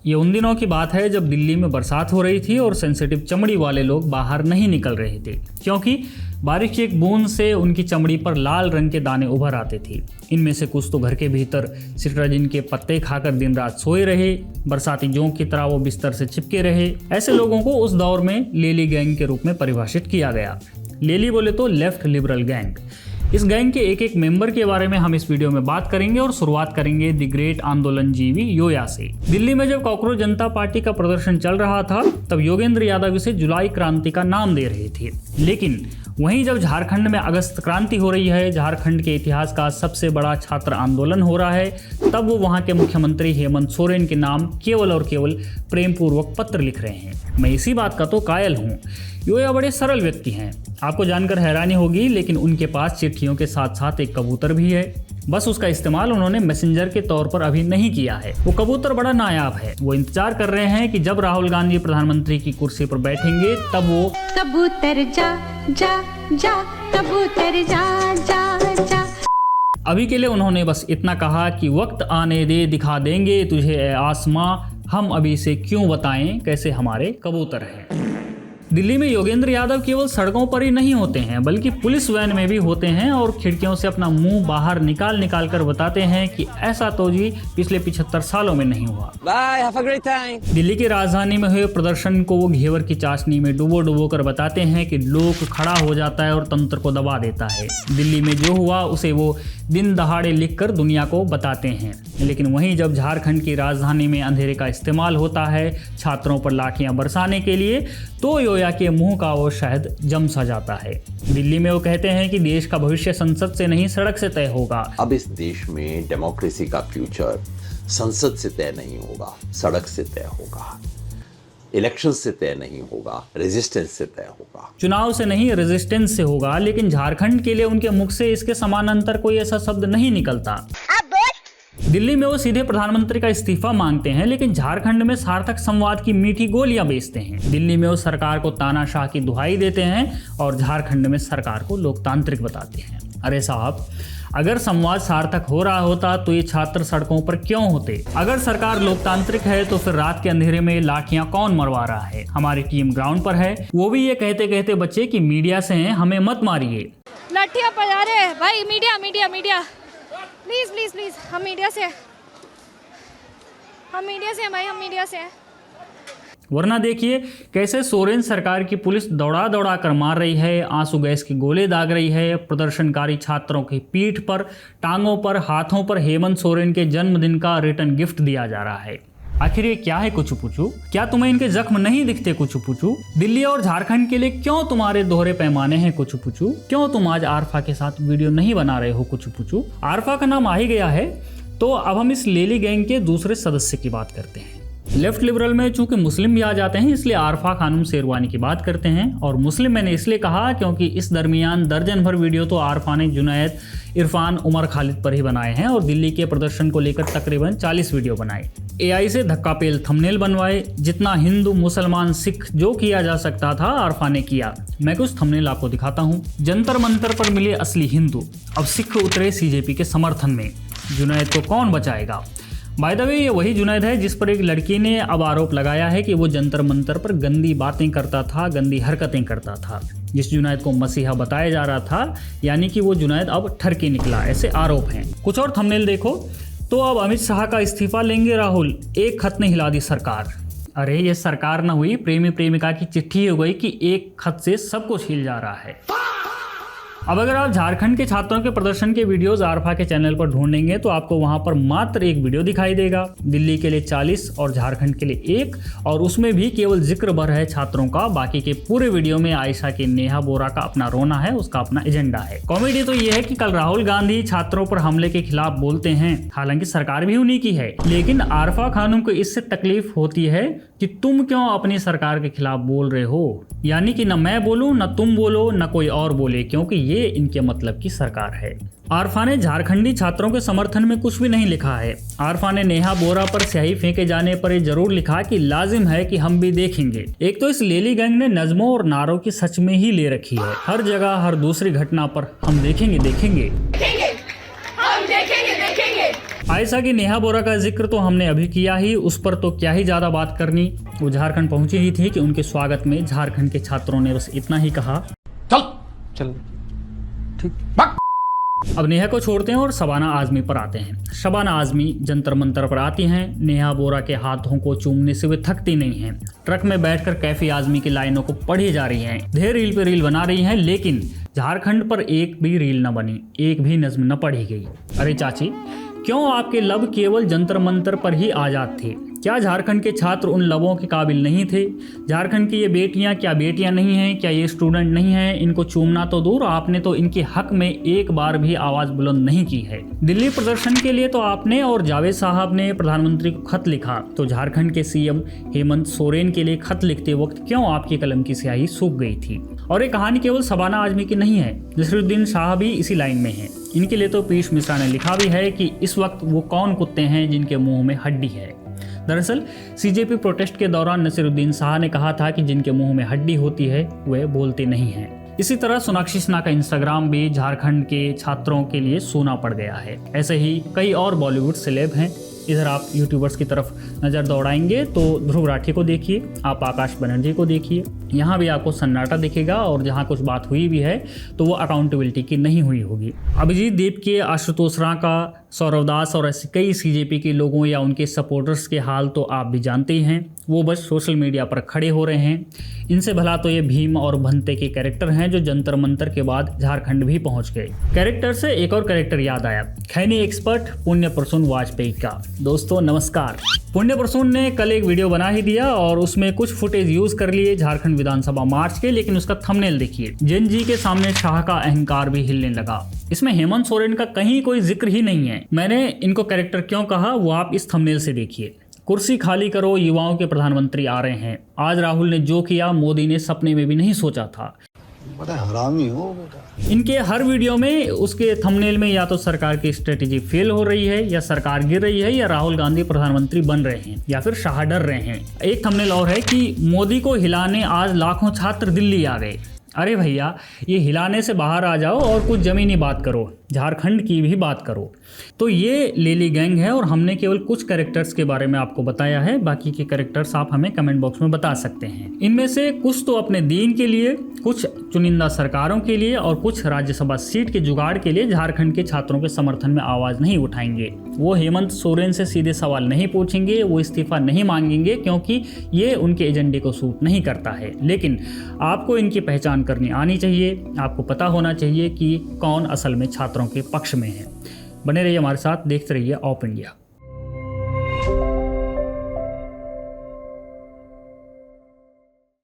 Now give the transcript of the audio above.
ये उन दिनों की बात है जब दिल्ली में बरसात हो रही थी और सेंसिटिव चमड़ी वाले लोग बाहर नहीं निकल रहे थे, क्योंकि बारिश की एक बूंद से उनकी चमड़ी पर लाल रंग के दाने उभर आते थे। इनमें से कुछ तो घर के भीतर सिट्राजिन के पत्ते खाकर दिन रात सोए रहे, बरसाती जोंक की तरह वो बिस्तर से चिपके रहे। ऐसे लोगों को उस दौर में लेली गैंग के रूप में परिभाषित किया गया। लेली बोले तो लेफ्ट लिबरल गैंग। इस गैंग के एक एक मेंबर के बारे में हम इस वीडियो में बात करेंगे और शुरुआत करेंगे द ग्रेट आंदोलनजीवी योया से। दिल्ली में जब कॉकरोच जनता पार्टी का प्रदर्शन चल रहा था तब योगेंद्र यादव इसे जुलाई क्रांति का नाम दे रहे थे, लेकिन वहीं जब झारखंड में अगस्त क्रांति हो रही है, झारखंड के इतिहास का सबसे बड़ा छात्र आंदोलन हो रहा है, तब वो वहां के मुख्यमंत्री हेमंत सोरेन के नाम केवल और केवल प्रेम पूर्वक पत्र लिख रहे हैं। मैं इसी बात का तो कायल हूँ। योया बड़े सरल व्यक्ति हैं, आपको जानकर हैरानी होगी, लेकिन उनके पास चिट्ठियों के साथ साथ एक कबूतर भी है। बस उसका इस्तेमाल उन्होंने मैसेंजर के तौर पर अभी नहीं किया है। वो कबूतर बड़ा नायाब है। वो इंतजार कर रहे हैं कि जब राहुल गांधी प्रधानमंत्री की कुर्सी पर बैठेंगे तब वो कबूतर जा जा जा कबूतर जा जा जा। अभी के लिए उन्होंने बस इतना कहा कि वक्त आने दे दिखा देंगे तुझे ए आसमां, हम अभी से क्यों बताएं कैसे हमारे कबूतर हैं। दिल्ली में योगेंद्र यादव केवल सड़कों पर ही नहीं होते हैं बल्कि पुलिस वैन में भी होते हैं और खिड़कियों से अपना मुंह बाहर निकाल कर बताते हैं कि ऐसा तो जी पिछले 75 सालों में नहीं हुआ। Bye, have a great time. Delhi की राजधानी में हुए प्रदर्शन को वो घेवर की चाशनी में डुबो कर बताते हैं कि लोग खड़ा हो जाता है और तंत्र को दबा देता है। दिल्ली में जो हुआ उसे वो दिन दहाड़े लिखकर दुनिया को बताते हैं, लेकिन वहीं जब झारखंड की राजधानी में अंधेरे का इस्तेमाल होता है छात्रों पर लाठियां बरसाने के लिए, तो योया के मुंह का वो शायद जम सा जाता है। दिल्ली में वो कहते हैं कि देश का भविष्य संसद से नहीं सड़क से तय होगा। अब इस देश में डेमोक्रेसी का फ्यूचर संसद से तय नहीं होगा, सड़क से तय होगा, इलेक्शन से तय नहीं होगा, रेजिस्टेंस से तय होगा। चुनाव से नहीं, रेजिस्टेंस से होगा, लेकिन झारखंड के लिए उनके मुख से इसके समानांतर कोई ऐसा शब्द नहीं निकलता। दिल्ली में वो सीधे प्रधानमंत्री का इस्तीफा मांगते हैं, लेकिन झारखंड में सार्थक संवाद की मीठी गोलियां बेचते हैं। दिल्ली में वो सरकार को तानाशाह की दुहाई देते हैं और झारखंड में सरकार को लोकतांत्रिक बताते हैं। अरे साहब, अगर संवाद सार्थक हो रहा होता तो ये छात्र सड़कों पर क्यों होते? अगर सरकार लोकतांत्रिक है तो फिर रात के अंधेरे में लाठियां कौन मरवा रहा है? हमारी टीम ग्राउंड पर है, वो भी ये कहते कहते बच्चे कि मीडिया से हैं, हमें मत मारिए। लाठियां बजा रहे हैं भाई, media media media, please please please, हम मीडिया से हैं भाई, हम मीडिया से हैं। वरना देखिए कैसे सोरेन सरकार की पुलिस दौड़ा दौड़ा कर मार रही है, आंसू गैस के गोले दाग रही है। प्रदर्शनकारी छात्रों की पीठ पर, टांगों पर, हाथों पर हेमंत सोरेन के जन्मदिन का रिटर्न गिफ्ट दिया जा रहा है। आखिर ये क्या है कुछ पूछू? क्या तुम्हें इनके जख्म नहीं दिखते कुछ पूछू? दिल्ली और झारखंड के लिए क्यों तुम्हारे दोहरे पैमाने हैं कुछ पूछू? क्यों तुम आज आरफा के साथ वीडियो नहीं बना रहे हो कुछ पूछू? आरफा का नाम आ ही गया है तो अब हम इस लेली गैंग के दूसरे सदस्य की बात करते हैं। लेफ्ट लिबरल में चूंकि मुस्लिम भी आ जाते हैं, इसलिए आरफा खानम शेरवानी की बात करते हैं। और मुस्लिम मैंने इसलिए कहा क्योंकि इस दरमियान दर्जन भर वीडियो तो आरफा ने जुनैद, इरफान, उमर खालिद पर ही बनाए हैं और दिल्ली के प्रदर्शन को लेकर तकरीबन 40 वीडियो बनाए। AI से धक्कापेल थंबनेल बनवाए। जितना हिंदू, मुसलमान, सिख जो किया जा सकता था आरफा ने किया। मैं कुछ थंबनेल आपको दिखाता हूँ। जंतर मंतर पर मिले असली हिंदू, अब सिख उतरे CJP के समर्थन में, जुनैद को कौन बचाएगा? बाय द वे ये वही जुनैद है जिस पर एक लड़की ने अब आरोप लगाया है कि वो जंतर मंतर पर गंदी बातें करता था, गंदी हरकतें करता था। जिस जुनैद को मसीहा बताया जा रहा था, यानी कि वो जुनैद अब ठरकी निकला, ऐसे आरोप हैं। कुछ और थंबनेल देखो तो अब अमित शाह का इस्तीफा लेंगे राहुल, एक खत ने हिला दी सरकार। अरे ये सरकार न हुई, प्रेमी प्रेमिका की चिट्ठी हो गई कि एक खत से सब कुछ हिल जा रहा है। अब अगर आप झारखंड के छात्रों के प्रदर्शन के वीडियोस आरफा के चैनल पर ढूंढेंगे तो आपको वहां पर मात्र एक वीडियो दिखाई देगा। दिल्ली के लिए 40 और झारखंड के लिए 1, और उसमें भी केवल जिक्र भर है छात्रों का। बाकी के पूरे वीडियो में आयशा की नेहा बोरा का अपना रोना है, उसका अपना एजेंडा है। कॉमेडी तो ये है कि कल राहुल गांधी छात्रों पर हमले के खिलाफ बोलते हैं, हालांकि सरकार भी उन्हीं की है, लेकिन आरफा खानम को इससे तकलीफ होती है कि तुम क्यों अपनी सरकार के खिलाफ बोल रहे हो। यानी कि न मैं बोलूं, न तुम बोलो, न कोई और बोले, क्योंकि ये इनके मतलब की सरकार है। आरफा ने झारखंडी छात्रों के समर्थन में कुछ भी नहीं लिखा है। आरफा ने नेहा बोरा पर स्याही फेंके जाने पर ये जरूर लिखा कि लाजिम है कि हम भी देखेंगे। एक तो इस लेली गैंग ने नज़्मों और नारों की सच में ही ले रखी है। हर जगह, हर दूसरी घटना पर हम देखेंगे। आयशा की नेहा बोरा का जिक्र तो हमने अभी किया ही, उस पर तो क्या ही ज़्यादा बात करनी। वो झारखंड पहुंची ही थी कि उनके स्वागत में झारखंड के छात्रों ने बस इतना ही कहा, चल ठीक। अब नेहा को छोड़ते हैं और शबाना आजमी पर आते हैं। शबाना आजमी जंतर मंतर पर आती हैं। नेहा बोरा के हाथों को चूमने से वे थकती नहीं हैं। ट्रक में बैठकर कैफी आजमी की लाइनों को पढ़ी जा रही हैं। ढेर रील पे रील बना रही हैं, लेकिन झारखंड पर एक भी रील न बनी, एक भी नज्म न पढ़ी गई। अरे चाची, क्यों आपके लब केवल जंतर मंतर पर ही आजाद थे? क्या झारखंड के छात्र उन लबों के काबिल नहीं थे? झारखंड की ये बेटियां क्या बेटियां नहीं हैं? क्या ये स्टूडेंट नहीं हैं? इनको चूमना तो दूर, आपने तो इनके हक में एक बार भी आवाज बुलंद नहीं की है। दिल्ली प्रदर्शन के लिए तो आपने और जावेद साहब ने प्रधानमंत्री को खत लिखा, तो झारखंड के सीएम हेमंत सोरेन के लिए खत लिखते वक्त क्यों आपकी कलम की स्याही सूख गई थी? और ये कहानी केवल शबाना आजमी की नहीं है, नसीरुद्दीन शाह भी इसी लाइन में है। इनके लिए तो पीयूष मिश्रा ने लिखा भी है कि इस वक्त वो कौन कुत्ते हैं जिनके मुंह में हड्डी है। दरअसल सीजेपी प्रोटेस्ट के दौरान नसीरुद्दीन शाह ने कहा था कि जिनके मुंह में हड्डी होती है वे बोलते नहीं हैं। इसी तरह सोनाक्षी सिन्हा का इंस्टाग्राम भी झारखंड के छात्रों के लिए सूना पड़ गया है। ऐसे ही कई और बॉलीवुड सेलेब हैं। इधर आप यूट्यूबर्स की तरफ नज़र दौड़ाएंगे तो ध्रुव राठी को देखिए, आप आकाश बनर्जी को देखिए, यहाँ भी आपको सन्नाटा दिखेगा। और जहाँ कुछ बात हुई भी है तो वो अकाउंटेबिलिटी की नहीं हुई होगी। अभिजीत दीप के, आशुतोष राणा, सौरव दास और ऐसे कई सीजेपी के लोगों या उनके सपोर्टर्स के हाल तो आप भी जानते ही हैं। वो बस सोशल मीडिया पर खड़े हो रहे हैं। इनसे भला तो ये भीम और भंते के कैरेक्टर हैं जो जंतर मंतर के बाद झारखंड भी पहुंच गए। कैरेक्टर से एक और कैरेक्टर याद आया, खैनी एक्सपर्ट पुण्य प्रसून वाजपेयी का। दोस्तों नमस्कार। पुण्य प्रसून ने कल एक वीडियो बना ही दिया और उसमें कुछ फुटेज यूज कर लिए झारखंड विधानसभा मार्च के, लेकिन उसका थंबनेल देखिए। जेन जी के सामने शाह का अहंकार भी हिलने लगा। इसमें हेमंत सोरेन का कहीं कोई जिक्र ही नहीं है। मैंने इनको कैरेक्टर क्यों कहा वो आप इस थंबनेल से देखिए। कुर्सी खाली करो, युवाओं के प्रधानमंत्री आ रहे हैं। आज राहुल ने जो किया मोदी ने सपने में भी नहीं सोचा था। बड़ा हरामी हो बेटा। इनके हर वीडियो में उसके थंबनेल में या तो सरकार की स्ट्रेटेजी फेल हो रही है, या सरकार गिर रही है, या राहुल गांधी प्रधानमंत्री बन रहे हैं, या फिर शाह डर रहे हैं। एक थंबनेल और है कि मोदी को हिलाने आज लाखों छात्र दिल्ली आ गए। अरे भैया, ये हिलाने से बाहर आ जाओ और कुछ जमीनी बात करो, झारखंड की भी बात करो। तो ये लेली गैंग है और हमने केवल कुछ कैरेक्टर्स के बारे में आपको बताया है। बाकी के कैरेक्टर्स आप हमें कमेंट बॉक्स में बता सकते हैं। इनमें से कुछ तो अपने दीन के लिए, कुछ चुनिंदा सरकारों के लिए और कुछ राज्यसभा सीट के जुगाड़ के लिए झारखंड के छात्रों के समर्थन में आवाज नहीं उठाएंगे। वो हेमंत सोरेन से सीधे सवाल नहीं पूछेंगे, वो इस्तीफा नहीं मांगेंगे, क्योंकि ये उनके एजेंडे को सूट नहीं करता है। लेकिन आपको इनकी पहचान करनी आनी चाहिए। आपको पता होना चाहिए कि कौन असल में छात्रों के पक्ष में है। बने रहिए हमारे साथ, देखते रहिए ऑप इंडिया।